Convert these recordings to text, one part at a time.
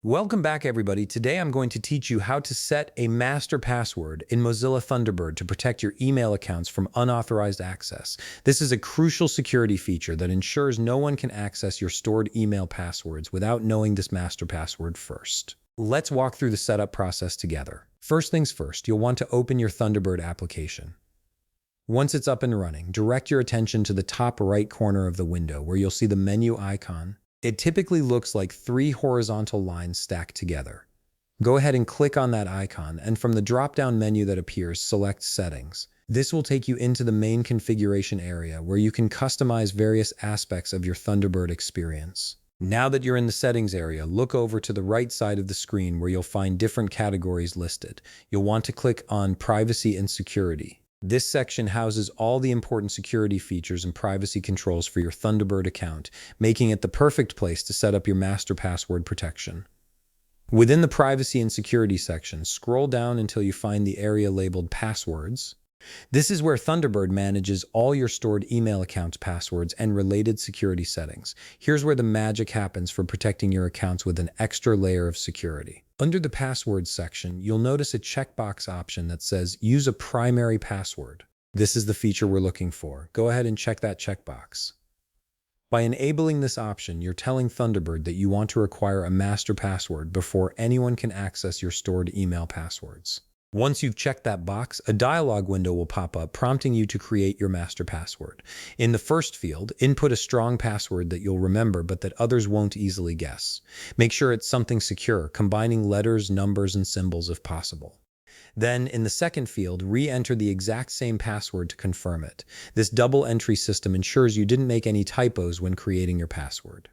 Welcome back, everybody. Today I'm going to teach you how to set a master password in Mozilla Thunderbird to protect your email accounts from unauthorized access. This is a crucial security feature that ensures no one can access your stored email passwords without knowing this master password first. Let's walk through the setup process together. First things first, you'll want to open your Thunderbird application. Once it's up and running, direct your attention to the top right corner of the window where you'll see the menu icon. It typically looks like three horizontal lines stacked together. Go ahead and click on that icon, and from the drop-down menu that appears, select Settings. This will take you into the main configuration area where you can customize various aspects of your Thunderbird experience. Now that you're in the settings area, look over to the right side of the screen where you'll find different categories listed. You'll want to click on Privacy and Security. This section houses all the important security features and privacy controls for your Thunderbird account, making it the perfect place to set up your master password protection. Within the Privacy and Security section, scroll down until you find the area labeled Passwords. This is where Thunderbird manages all your stored email accounts passwords and related security settings. Here's where the magic happens for protecting your accounts with an extra layer of security. Under the Passwords section, you'll notice a checkbox option that says Use a primary password. This is the feature we're looking for. Go ahead and check that checkbox. By enabling this option, you're telling Thunderbird that you want to require a master password before anyone can access your stored email passwords. Once you've checked that box, a dialog window will pop up prompting you to create your master password. In the first field, input a strong password that you'll remember but that others won't easily guess. Make sure it's something secure, combining letters, numbers, and symbols if possible. Then, in the second field, re-enter the exact same password to confirm it. This double entry system ensures you didn't make any typos when creating your password.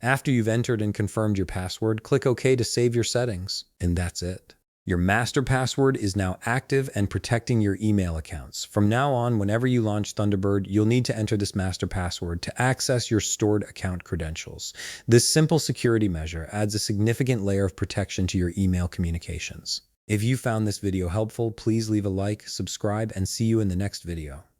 After you've entered and confirmed your password, click OK to save your settings, and that's it. Your master password is now active and protecting your email accounts. From now on, whenever you launch Thunderbird, you'll need to enter this master password to access your stored account credentials. This simple security measure adds a significant layer of protection to your email communications. If you found this video helpful, please leave a like, subscribe, and see you in the next video.